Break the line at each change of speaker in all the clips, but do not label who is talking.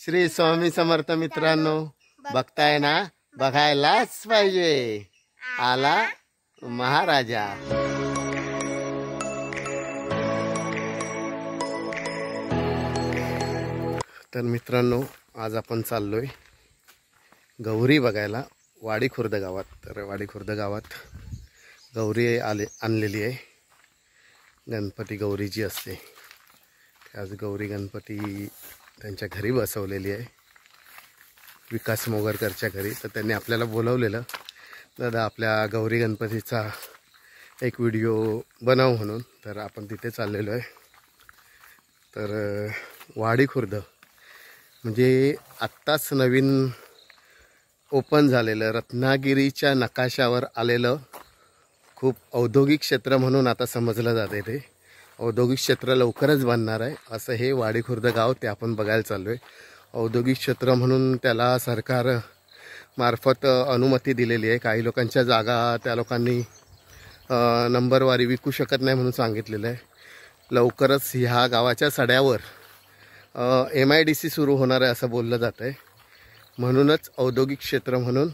श्री स्वामी समर्थ मित्रांनो, बघताय ना, बघायलाच पाहिजे. आला महाराजा. तर मित्रांनो, आज आपण चाललोय गौरी बघायला वाडी खुर्द गावात. तर वाडी खुर्द गावात गौरी आणलेली आहे. गणपती गौरी जी असते, आज गौरी गणपती त्यांच्या घरी बसवलेली आहे, विकास मोगरकरच्या घरी. तर त्यांनी आपल्याला बोलवलेलं, दादा आपल्या गौरी गणपतीचा एक व्हिडिओ बनव म्हणून. तर आपण तिथे चाललेलो आहे. तर वाडी खुर्द म्हणजे आत्ताच नवीन ओपन झालेलं, रत्नागिरीच्या नकाशावर आलेलं खूप औद्योगिक क्षेत्र म्हणून आता समजलं जाते. ते औद्योगिक क्षेत्र लवकरच बनणार आहे असं हे वाडी खुर्द गाव, ते आपण बघायला चाललो आहे. औद्योगिक क्षेत्र म्हणून त्याला सरकार मार्फत अनुमती दिलेली आहे. काही लोकांच्या जागा त्या लोकांनी नंबरवारी विकू शकत नाही म्हणून सांगितलेलं आहे. लवकरच ह्या गावाच्या सड्यावर MIDC सुरू होणार आहे असं बोललं जातं आहे. म्हणूनच औद्योगिक क्षेत्र म्हणून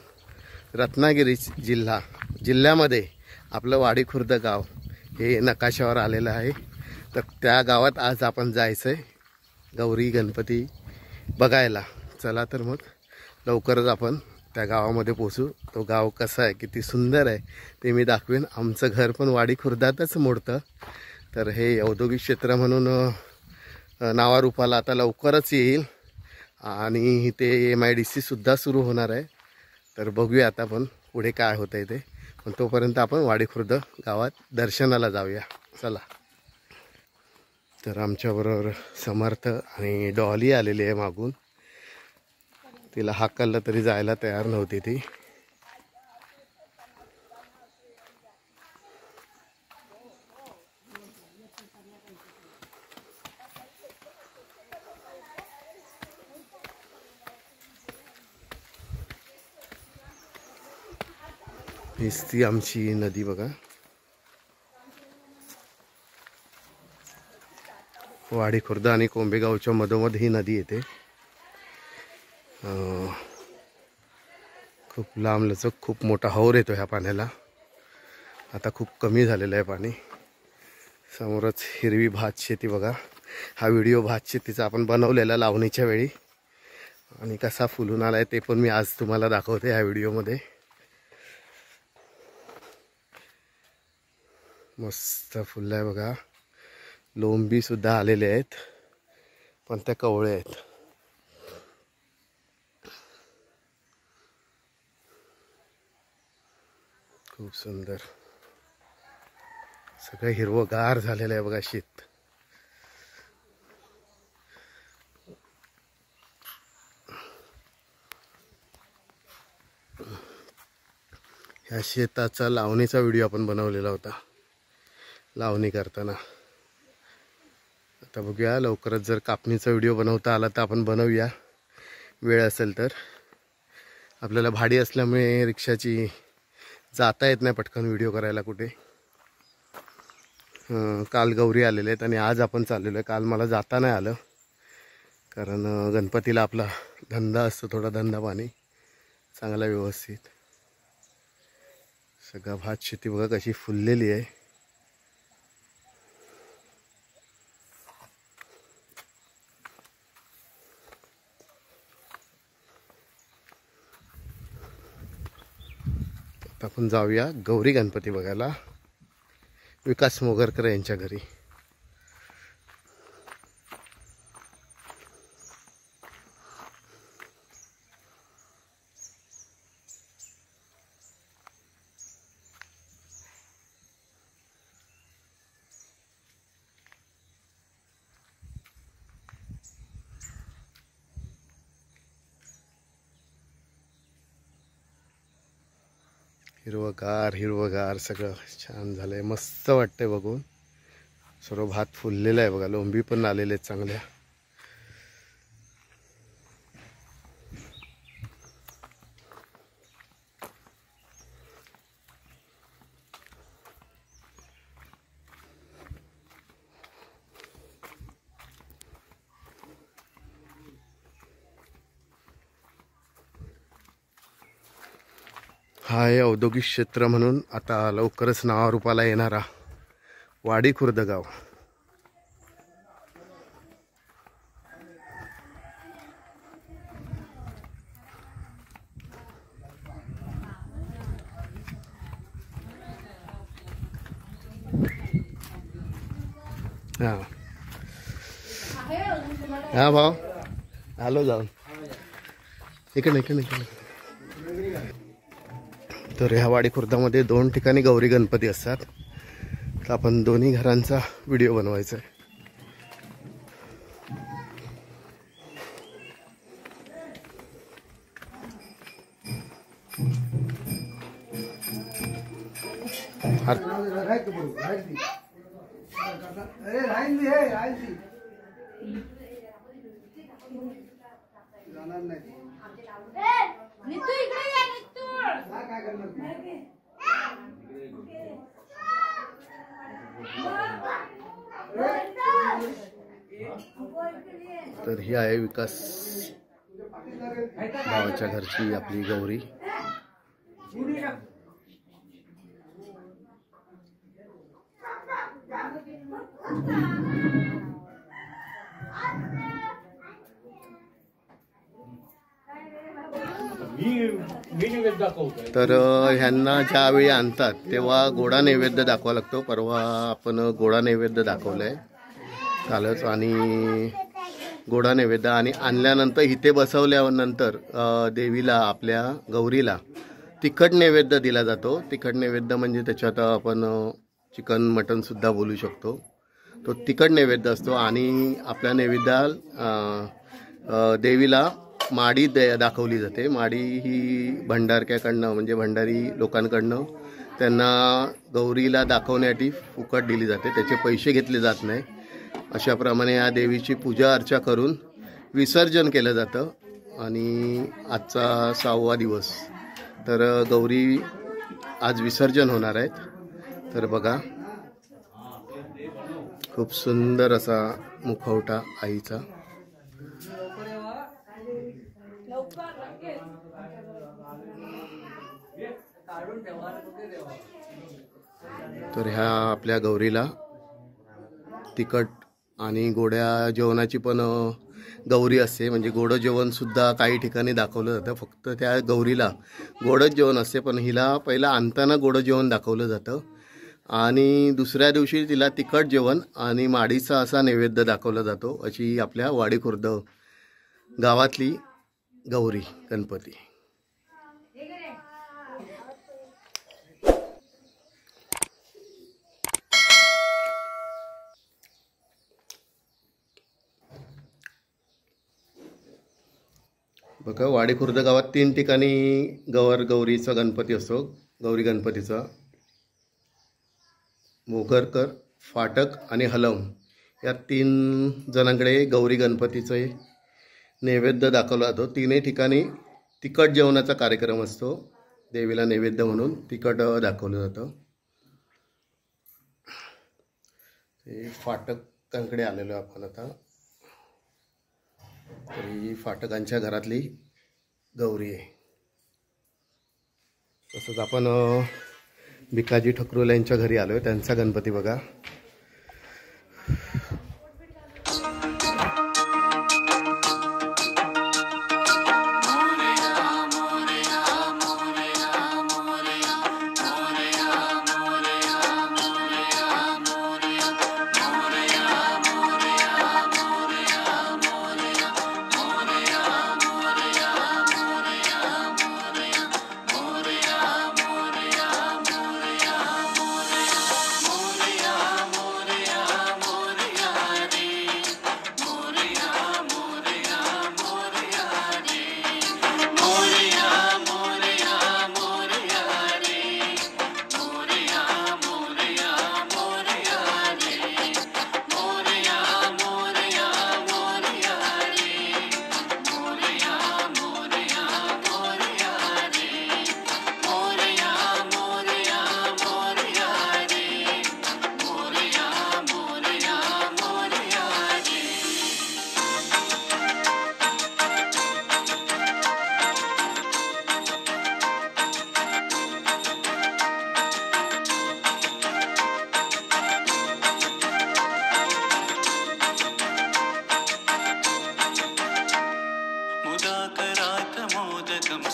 रत्नागिरी जिल्ह्यामध्ये आपलं वाडी खुर्द गाव हे नकाशावर आलेलं आहे. तर त्या गावात आज आपण जायचं आहे गौरी गणपती बघायला. चला तर मग लवकरच आपण त्या गावामध्ये पोचू. तो गाव कसा आहे, किती सुंदर आहे ते मी दाखवेन. आमचं घर पण वाडी खुर्दातच मोडतं. तर हे औद्योगिक क्षेत्र म्हणून नावारूपाला आता लवकरच येईल आणि ते MIDC सुद्धा सुरू होणार आहे. तर बघूया आता पण पुढे काय होतं आहे ते. पण तोपर्यंत आपण वाडी खुर्द गावात दर्शनाला जाऊया. चला. तर आमच्याबरोबर समर्थ आणि डॉली आलेली आहे मागून. तिला हाकललं तरी जायला तयार नव्हती ती. हीच ती आमची नदी बघा, वाडी खुर्द आणि कोंबेगावच्या मधोमध ही नदी येते. खूप लांबलचक खूप मोठा हौर येतो ह्या पाण्याला. आता खूप कमी झालेलं आहे पाणी. समोरच हिरवी भात शेती बघा. हा व्हिडिओ भात शेतीचा आपण बनवलेला लावणीच्या वेळी, आणि कसा फुलून आलाय ते पण मी आज तुम्हाला दाखवते ह्या व्हिडिओमध्ये. मस्त फुललाय बघा. लोंबी सुद्धा आलेले आहेत, पण त्या कवळे आहेत. खूप सुंदर, सगळं हिरवगार झालेलं आहे बघा शेत. ह्या शेताचा लावणीचा व्हिडिओ आपण बनवलेला होता, लावणी करताना. आता बघूया लवकरच जर कापणीचा व्हिडिओ बनवता आला तर आपण बनवूया, वेळ असेल तर. आपल्याला भाडी असल्यामुळे रिक्षाची जाता येत नाही पटकन व्हिडिओ करायला कुठे. काल गौरी आलेले आहेत आणि आज आपण चाललेलो आहे. काल मला जाता नाही आलं, कारण गणपतीला आपला धंदा असतो, थोडा धंदा पाणी चांगला व्यवस्थित. सगळा भात शेती बघा कशी फुललेली आहे. आपण जाऊया गौरी गणपती बघायला विकास मोगरकर यांच्या घरी. हिरवगार हिरवगार सगळं छान झालंय, मस्त वाटतंय बघून. सर्व भात फुललेला आहे बघा, लोंबी पण आलेले आहेत चांगल्या. हा आहे औद्योगिक क्षेत्र म्हणून आता लवकरच नावारूपाला येणारा वाडी खुर्द गाव. हा हा भाऊ आलो जाऊन इकडे. तर ह्या वाडी खुर्दामध्ये 2 ठिकाणी गौरी गणपती असतात. तर आपण दोन्ही घरांचा व्हिडिओ बनवायचा आहे. तर ही आहे विकास भावाच्या घरची आपली गौरी. तर ह्यांना ज्यावेळी आणतात तेव्हा गोडा नैवेद्य दाखवा लागतो. परवा आपण गोडा नैवेद्य दाखवलाय कालच. आणि गोडा नैवेद्य आणि आणल्यानंतर इथे बसवल्यानंतर देवीला आपल्या गौरीला तिखट नैवेद्य दिला जातो. तिखट नैवेद्य म्हणजे त्याच्यात आपण चिकन मटन सुद्धा बोलू शकतो. तो तिखट नैवेद्य असतो. आणि आपल्या नैवेद्याला देवीला माडी दाखवली जाते. माडी ही भंडारक्याकडनं म्हणजे भंडारी लोकांकडनं त्यांना गौरीला दाखवण्यासाठी फुकट दिली जाते. त्याचे पैसे घेतले जात नाही. अशाप्रमाणे या देवीची पूजा अर्चा करून विसर्जन केलं जातं. आणि आजचा 6वा दिवस. तर गौरी आज विसर्जन होणार आहेत. तर बघा खूप सुंदर असा मुखवटा आईचा. तर ह्या आपल्या गौरीला तिखट आणि गोड्या जेवणाची पण गौरी असते. म्हणजे गोडं जेवण सुद्धा काही ठिकाणी दाखवलं जातं. फक्त त्या गौरीला गोडच जेवण असते. पण हिला पहिला आणताना गोडं जेवण दाखवलं जातं. आणि दुसऱ्या दिवशी तिला तिखट जेवण आणि माडीचा असा नैवेद्य दाखवला जातो. अशी आपल्या वाडी खुर्द गावातली गौरी गणपती. बघा वाडी खुर्द गावात 3 ठिकाणी गौरीचा गणपती असतो. गौरी गणपतीचा मोगरकर, फाटक आणि हलम या 3 जणांकडे गौरी गणपतीचे नैवेद्य दाखवला जातो. 3ही ठिकाणी तिखट जेवणाचा कार्यक्रम असतो. देवीला नैवेद्य म्हणून तिखट दाखवलं जातं. ते फाटकांकडे आलेलो आपण आता. तरी फाटकांच्या घरातली गौरी आहे. तसंच आपण भिकाजी ठकरुल यांच्या घरी आलोय. त्यांचा गणपती बघा.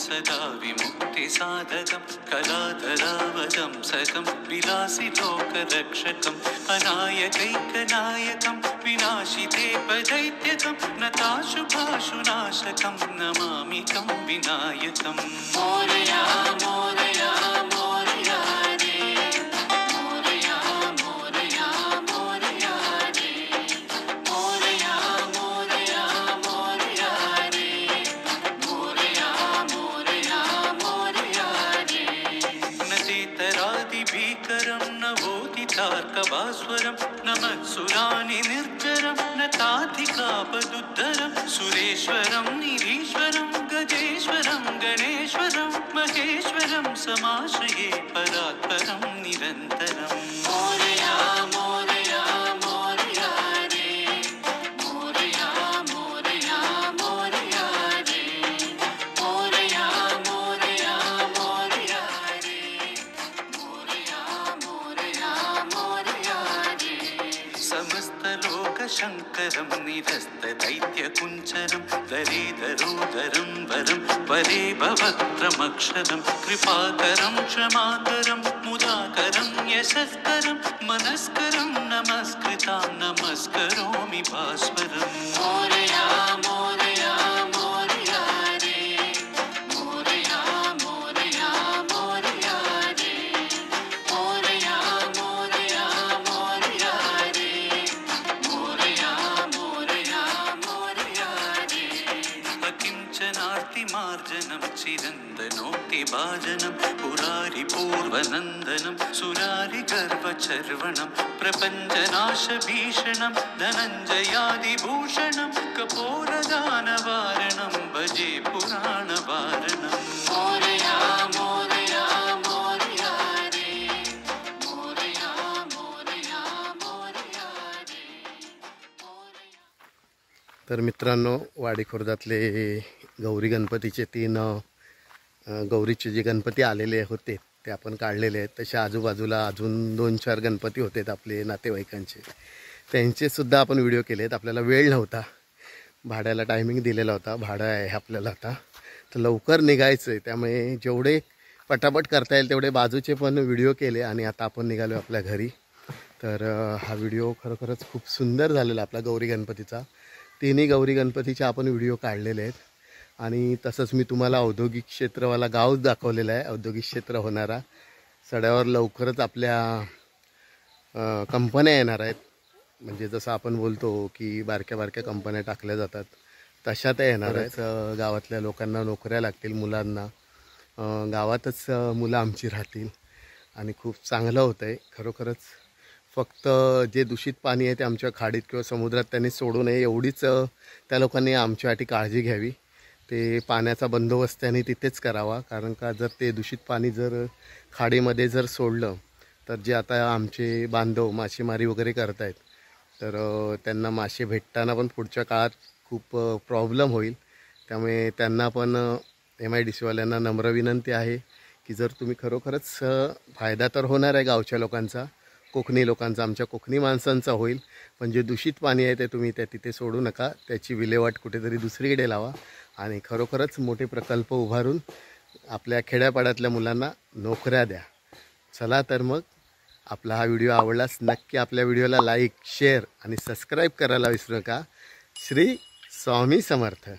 सदा विमुक्तिसाधकं कलाधरावजं सकं विलासिलोकरक्षकम् अनायकैकनायकं विनाशिते पदैत्यकं नताशुभाशुनाशकं नमामि तं विनायकम् मोरया मोरया मोरया रे मोरया मोरया मोरया रे मोरया मोरया मोरया रे मोरया मोरया मोरया रे न चेतरादिभीकरं न भूतितार्कभास्वरं न मत्सुराणि निर्जरं न ताधिकापदुद्धरं सुरेश्वरं निरीश्वरं गजेश्वरं गणेश्वरं महेश्वरं समाश्रये परात्परं निरन्तरं मोरया मोरया मोरया रे मोरया मोरया मोरया रे मोरया मोरया मोरया रे मोरया मोरया मोरया रे समस्तलोकशङ्करं निरस्तदैत्यकुञ्चरं दरेदरोदरं वरं वरे भवक्त्रमक्षरं कृपाकरं क्षमाकरं मुदाकरं यशस्करं मनस्करं नमस्कृतां नमस्करोमि भास्वरं मोरया मोरया मोरया रे मोरया मोरया मोरया रे मोरया मोरया मोरया रे मोरया मोरया मोरया रे अकिञ्चनार्तिमार्जनं चिरन्दनोक्तिभाजनं पुरारिपूर्वनन्दनं सुरारिगर्वचर्वणं प्रपञ्चनाशभीषणं धनञ्जयादिभूषणं कपोरदानवारणं भजे पुराणवारणं मोरया मोरया मोरया रे मोरया मोरया मोरया रे मोरया.
तर मित्रांनो, वाडी खुर्दातले गौरी गणपतीचे 3 गौरीचे जे गणपती आलेले होते ते आपण काढलेले आहेत. तसे आजूबाजूला अजून 2-4 गणपती होते आपले नातेवाईकांचे, त्यांचे सुद्धा आपण व्हिडिओ केले आहेत. आपल्याला वेळ नव्हता, भाड्याला टायमिंग दिलेला होता, भाडं आहे आपल्याला आता, तर लवकर निघायचं आहे. त्यामुळे जेवढे पटापट करता येईल तेवढे बाजूचे पण व्हिडिओ केले आणि आता आपण निघालो आपल्या घरी. तर हा व्हिडिओ खरोखरच खूप सुंदर झालेला आपला गौरी गणपतीचा. 3 गौरी गणपतीचे आपण व्हिडिओ काढलेले आहेत. आणि तसंच मी तुम्हाला औद्योगिक क्षेत्रवाला गाव दाखवलेला आहे, औद्योगिक क्षेत्र होणारा. सड्यावर लवकरच आपल्या कंपन्या येणार आहेत. म्हणजे जसं आपण बोलतो की बारक्या बारक्या कंपन्या टाकल्या जातात, तशा त्या येणार आहेत. गावातल्या लोकांना नोकऱ्या लागतील, मुलांना गावातच मुलं आमची राहतील आणि खूप चांगलं होतं आहे खरोखरच. फक्त जे दूषित पाणी आहे ते आमच्या खाडीत किंवा समुद्रात त्यांनी सोडू नये एवढीच त्या लोकांनी आमच्यासाठी काळजी घ्यावी. ते पाण्याचा बंदोबस्त त्यांनी तिथेच करावा, कारण का जर ते दूषित पाणी जर खाडीमध्ये जर सोडलं तर जे आता आमचे बांधव मासेमारी वगैरे करत आहेत तर त्यांना मासे भेटताना पण पुढच्या काळात खूप प्रॉब्लेम होईल. त्यामुळे त्यांना पण MIDCवाल्यांना नम्र विनंती आहे की जर तुम्ही खरोखरच फायदा तर होणार आहे गावच्या लोकांचा, कोकणी लोकांचा, आमच्या कोकणी माणसांचा होईल, पण जे दूषित पाणी आहे ते तुम्ही तिथे सोडू नका. त्याची विल्हेवाट कुठेतरी दुसरीकडे लावा आणि खरोखरच मोठे प्रकल्प उभारून आपल्या खेड्यापाड्यातल्या मुलांना नोकऱ्या द्या. चला तर मग, आपला हा व्हिडिओ आवडलास नक्की आपल्या व्हिडिओला लाईक, शेअर आणि सबस्क्राईब करायला विसरू नका. श्री स्वामी समर्थ.